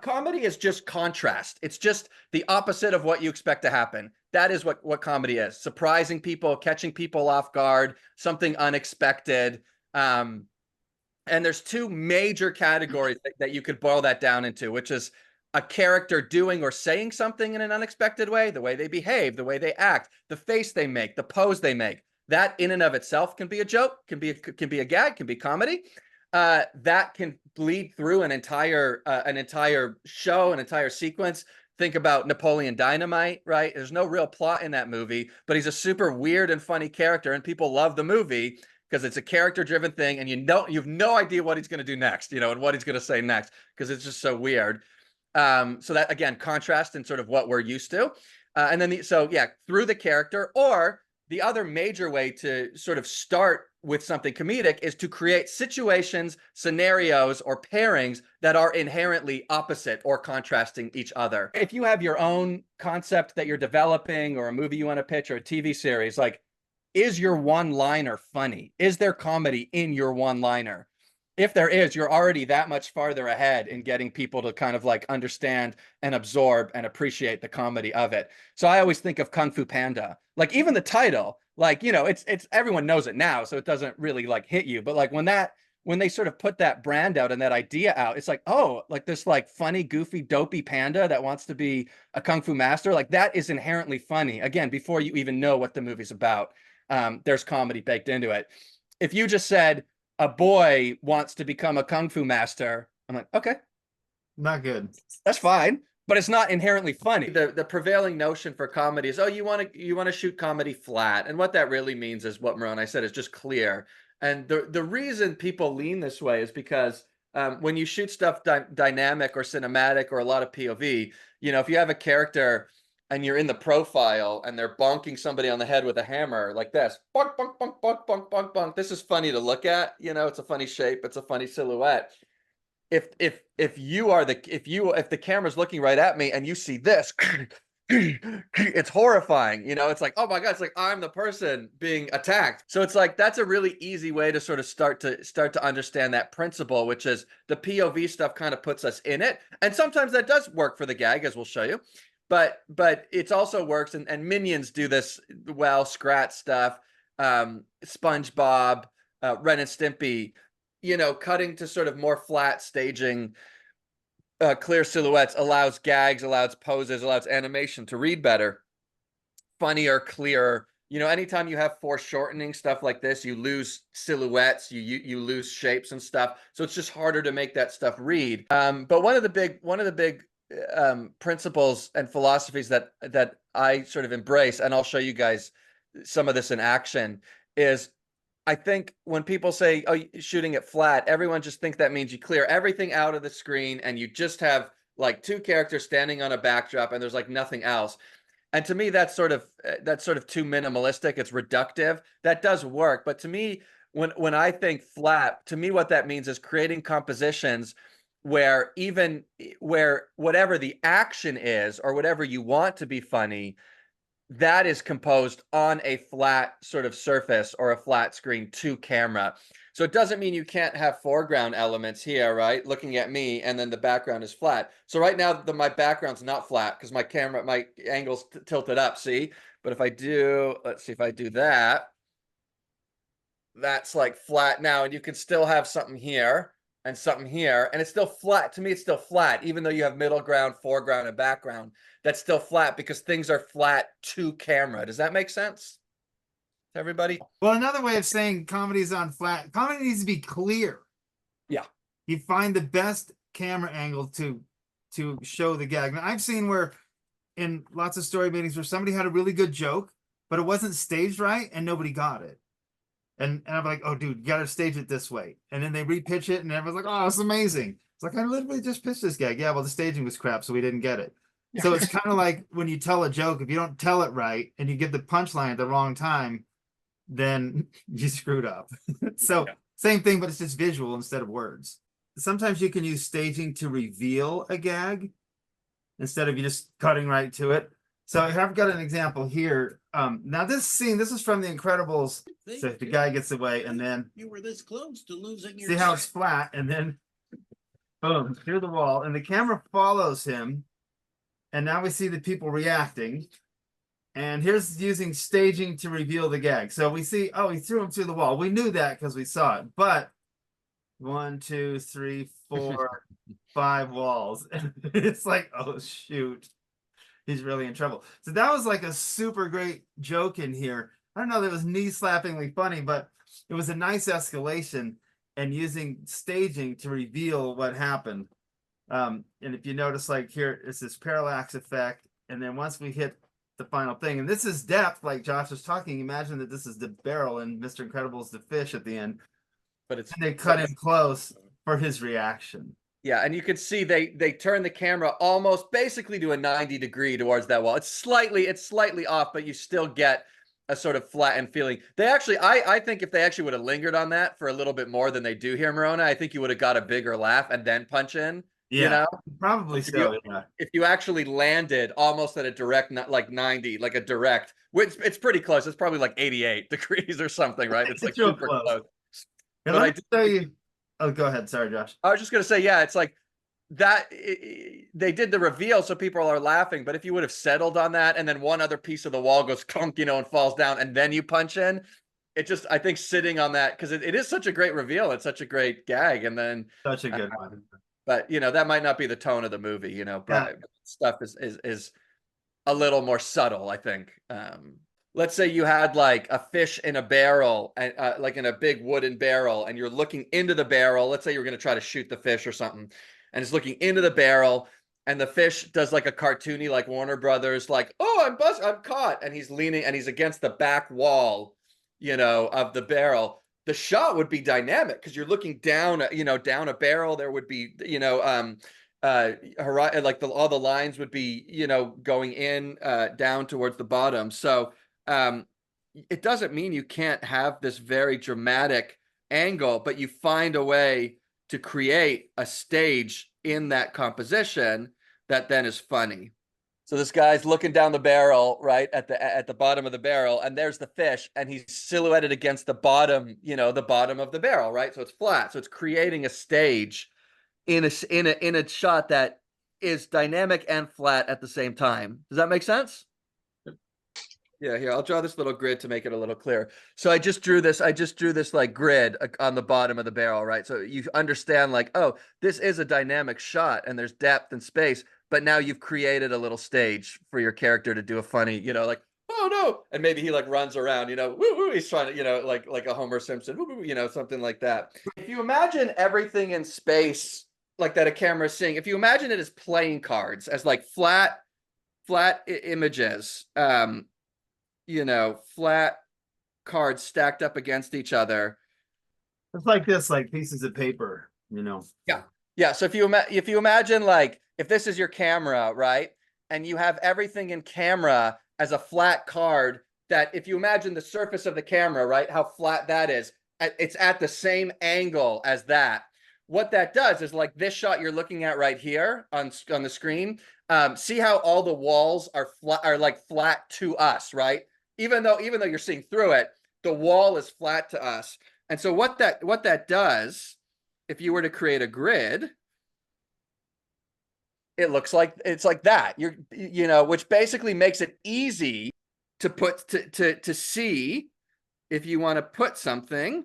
Comedy is just contrast. It's just the opposite of what you expect to happen. That is what comedy is. Surprising people, catching people off guard, something unexpected. And there's two major categories that you could boil that down into, which is a character doing or saying something in an unexpected way, the way they behave, the way they act, the face they make, the pose they make. That in and of itself can be a joke, can be a gag, can be comedy. That can bleed through an entire show, an entire sequence. Think about Napoleon Dynamite, right? There's no real plot in that movie, but he's a super weird and funny character, and people love the movie because it's a character-driven thing, and you've no idea what he's going to do next, and what he's going to say next because it's just so weird. So that, again, contrast in sort of what we're used to, and then through the character. Or the other major way to sort of start with something comedic is to create situations, scenarios, or pairings that are inherently opposite or contrasting each other. If you have your own concept that you're developing, or a movie you want to pitch, or a TV series, like, is your one-liner funny? Is there comedy in your one-liner? If there is, you're already that much farther ahead in getting people to kind of like understand and absorb and appreciate the comedy of it. So I always think of Kung Fu Panda. Like, even the title, like, it's everyone knows it now, so it doesn't really like hit you. But like when they sort of put that brand out and that idea out, it's like, oh, like this like funny, goofy, dopey panda that wants to be a kung fu master. Like, that is inherently funny. Again, before you even know what the movie's about, there's comedy baked into it. If you just said a boy wants to become a kung fu master, I'm like, okay, not good. That's fine, but it's not inherently funny. The prevailing notion for comedy is, oh, you want to shoot comedy flat, and what that really means is what Moroni said, is just clear. And the reason people lean this way is because when you shoot stuff dynamic or cinematic or a lot of POV, if you have a character and you're in the profile and they're bonking somebody on the head with a hammer like this, bonk, bonk, bonk, bonk, bonk, bonk, bonk. This is funny to look at. It's a funny shape. It's a funny silhouette. If the camera's looking right at me and you see this, it's horrifying. It's like, oh my God, it's like I'm the person being attacked. So it's like, that's a really easy way to sort of start to understand that principle, which is the POV stuff kind of puts us in it. And sometimes that does work for the gag, as we'll show you. But it also works, and Minions do this well, Scrat stuff, SpongeBob, Ren and Stimpy, cutting to sort of more flat staging, clear silhouettes allows gags, allows poses, allows animation to read better, funnier, clearer. Anytime you have foreshortening stuff like this, you lose silhouettes, you lose shapes and stuff. So it's just harder to make that stuff read. But one of the big principles and philosophies that I sort of embrace, and I'll show you guys some of this in action, is I think when people say, oh, shooting it flat, everyone just think that means you clear everything out of the screen and you just have like two characters standing on a backdrop and there's like nothing else. And to me, that's sort of too minimalistic. It's reductive. That does work, but to me, when I think flat, to me, what that means is creating compositions where whatever the action is, or whatever you want to be funny, that is composed on a flat sort of surface or a flat screen to camera. So it doesn't mean you can't have foreground elements here, right? Looking at me, and then the background is flat. So right now, my background's not flat because my angle's tilted up, see? But if I do, let's see if I do that, that's like flat now, and you can still have something here and something here, and it's still flat. To me, it's still flat, even though you have middle ground, foreground, and background. That's still flat because things are flat to camera. Does that make sense to everybody? Well, another way of saying comedy is on flat, comedy needs to be clear. Yeah. You find the best camera angle to show the gag. Now, I've seen where in lots of story meetings where somebody had a really good joke, but it wasn't staged right and nobody got it. And I'm like, oh, dude, you got to stage it this way. And then they repitch it and everyone's like, oh, it's amazing. It's like, I literally just pitched this gag. Yeah, well, the staging was crap, so we didn't get it. So it's kind of like when you tell a joke, if you don't tell it right and you give the punchline at the wrong time, then you screwed up. So same thing, but it's just visual instead of words. Sometimes you can use staging to reveal a gag instead of you just cutting right to it. So I've got an example here. Now this scene, this is from The Incredibles. So the guy gets away and then you were this close to losing your see how it's flat, and then boom, through the wall, and the camera follows him. And now we see the people reacting. And here's using staging to reveal the gag. So we see, oh, he threw him through the wall. We knew that because we saw it. But 1, 2, 3, 4, 5 walls. It's like, oh shoot, he's really in trouble. So that was like a super great joke in here. I don't know that it was knee-slappingly funny, but it was a nice escalation and using staging to reveal what happened. And if you notice, like here, it's this parallax effect, and then once we hit the final thing, and this is depth, like Josh was talking. Imagine that this is the barrel, and Mr. Incredible's the fish at the end. But it's And they cut in close for his reaction. yeah, and you can see they turn the camera almost basically to a 90-degree towards that wall. It's slightly off, but you still get a sort of flattened feeling. They actually, I think if they actually would have lingered on that for a little bit more than they do here, Moroni, I think you would have got a bigger laugh and then punch in. Yeah, you know, probably so. Yeah, if you actually landed almost at a direct, like 90, like a direct, which it's pretty close. It's probably like 88 degrees or something, right? It's like it's real super close. close. And But let me tell you. Oh, go ahead. Sorry, Josh. I was just gonna say, yeah, it's like that. They did the reveal, so people are laughing. But if you would have settled on that, and then one other piece of the wall goes clunk, and falls down, and then you punch in, it just, I think, sitting on that, because it is such a great reveal. It's such a great gag, and then Such a good one. But that might not be the tone of the movie. But stuff is a little more subtle, I think. Let's say you had like a fish in a barrel, and like in a big wooden barrel, and you're looking into the barrel. Let's say you're going to try to shoot the fish or something, and it's looking into the barrel, and the fish does like a cartoony, like Warner Brothers, like, oh, I'm caught, and he's leaning, and he's against the back wall, of the barrel. The shot would be dynamic because you're looking down, down a barrel. There would be, like all the lines would be, going in, down towards the bottom. So it doesn't mean you can't have this very dramatic angle, but you find a way to create a stage in that composition that then is funny. So this guy's looking down the barrel, right, at the bottom of the barrel, and there's the fish, and he's silhouetted against the bottom, the bottom of the barrel, right? So it's flat. So it's creating a stage in a shot that is dynamic and flat at the same time. Does that make sense? Yeah, here, I'll draw this little grid to make it a little clearer. So I just drew this like grid on the bottom of the barrel, right? So you understand like, oh, this is a dynamic shot and there's depth and space, but now you've created a little stage for your character to do a funny, like, oh no, and maybe he like runs around, woo woo, he's trying to, like a Homer Simpson, woo woo, something like that. If you imagine everything in space like that a camera is seeing, if you imagine it as playing cards, as like flat images, flat cards stacked up against each other. It's like this, like pieces of paper, Yeah. So if you imagine, like, if this is your camera, right, and you have everything in camera as a flat card, that if you imagine the surface of the camera, right, how flat that is, it's at the same angle as that. What that does is, like this shot you're looking at right here on the screen. See how all the walls are flat to us, right? Even though you're seeing through it, the wall is flat to us. And so what that does, if you were to create a grid, it looks like it's like that. Which basically makes it easy to put to see if you want to put something.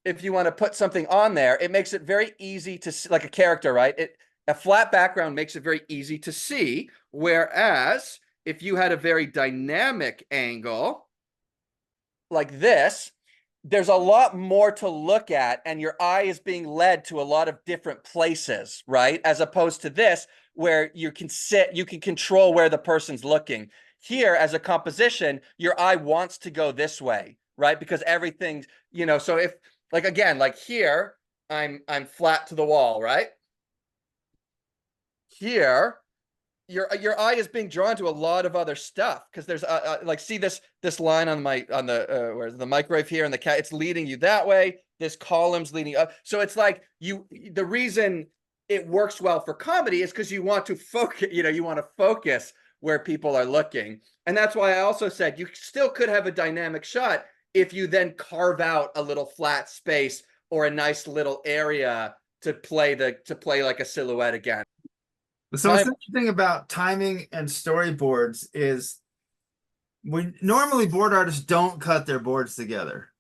If you want to put something on there, it makes it very easy to see, like a character, right? A flat background makes it very easy to see, whereas if you had a very dynamic angle like this, there's a lot more to look at, and your eye is being led to a lot of different places, right? As opposed to this, where you can control where the person's looking. Here, as a composition, your eye wants to go this way, right? Because everything's, so if, like, again, like here, I'm flat to the wall, right? Here, your eye is being drawn to a lot of other stuff, because there's like, see this line on where's the microwave here, and the cat, it's leading you that way. This column's leading up. So it's like the reason it works well for comedy is because you want to focus, you want to focus where people are looking. And that's why I also said you still could have a dynamic shot if you then carve out a little flat space or a nice little area to play like a silhouette again. So what's interesting about timing and storyboards is normally board artists don't cut their boards together.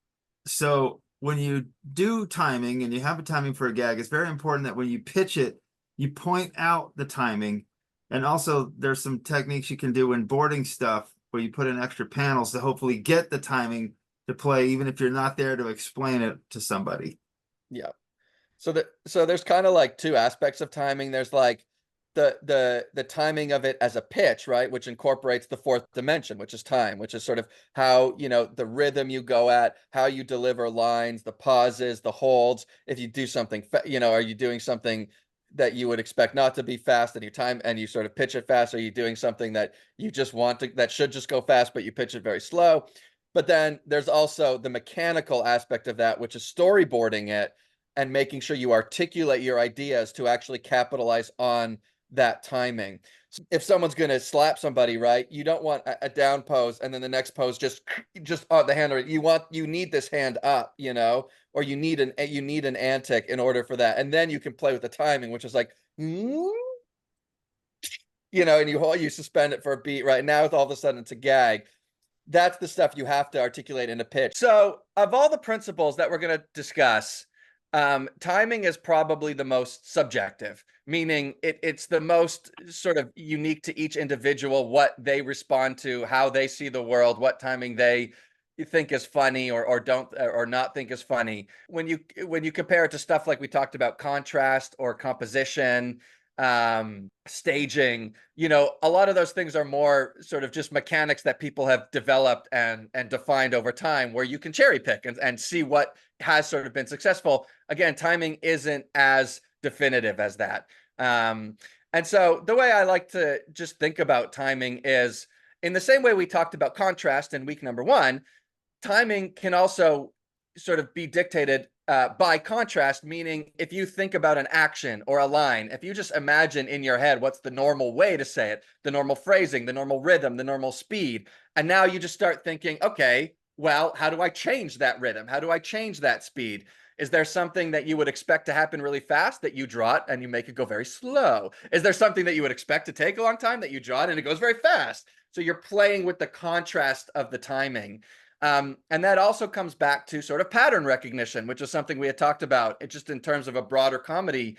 So when you do timing and you have a timing for a gag, it's very important that when you pitch it, you point out the timing. And also there's some techniques you can do in boarding stuff where you put in extra panels to hopefully get the timing to play, even if you're not there to explain it to somebody. Yeah. So there's kind of like two aspects of timing. There's like the timing of it as a pitch, right, which incorporates the fourth dimension, which is time, which is sort of how, you know, the rhythm you go at, how you deliver lines, the pauses, the holds. If you do something, you know, are you doing something that you would expect not to be fast and you time and you sort of pitch it fast? Are you doing something that you just want to, that should just go fast, but you pitch it very slow? But then there's also the mechanical aspect of that, which is storyboarding it and making sure you articulate your ideas to actually capitalize on that timing. So if someone's going to slap somebody, right, you don't want a down pose and then the next pose just the hand, or you need this hand up, you know, or you need an antic in order for that, and then you can play with the timing, which is like, you know, and you suspend it for a beat, right? Now with all of a sudden it's a gag. That's the stuff you have to articulate in a pitch. So of all the principles that we're going to discuss, timing is probably the most subjective, meaning it's the most sort of unique to each individual, what they respond to, how they see the world, what timing they think is funny or don't or not think is funny. When you compare it to stuff like we talked about, contrast or composition, staging, you know, a lot of those things are more sort of just mechanics that people have developed and defined over time, where you can cherry pick and see what has sort of been successful. Again, timing isn't as definitive as that. And so the way I like to just think about timing is in the same way we talked about contrast in week number 1, timing can also sort of be dictated by contrast, meaning if you think about an action or a line, if you just imagine in your head what's the normal way to say it, the normal phrasing, the normal rhythm, the normal speed, and now you just start thinking, okay, well, how do I change that rhythm? How do I change that speed? Is there something that you would expect to happen really fast that you draw it and you make it go very slow? Is there something that you would expect to take a long time that you draw it and it goes very fast? So you're playing with the contrast of the timing. And that also comes back to sort of pattern recognition, which is something we had talked about just in terms of a broader comedy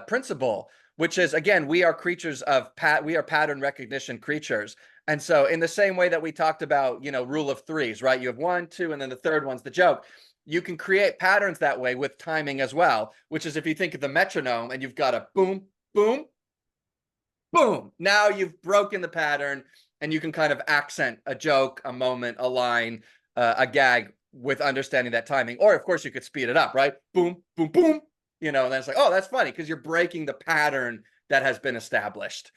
principle, which is, again, we are creatures of we are pattern recognition creatures. And so in the same way that we talked about, you know, rule of threes, right? You have 1, 2, and then the third one's the joke. You can create patterns that way with timing as well, which is if you think of the metronome and you've got a boom, boom, boom. Now you've broken the pattern and you can kind of accent a joke, a moment, a line, a gag with understanding that timing. Or of course you could speed it up, right? Boom, boom, boom. You know, and then it's like, oh, that's funny because you're breaking the pattern that has been established.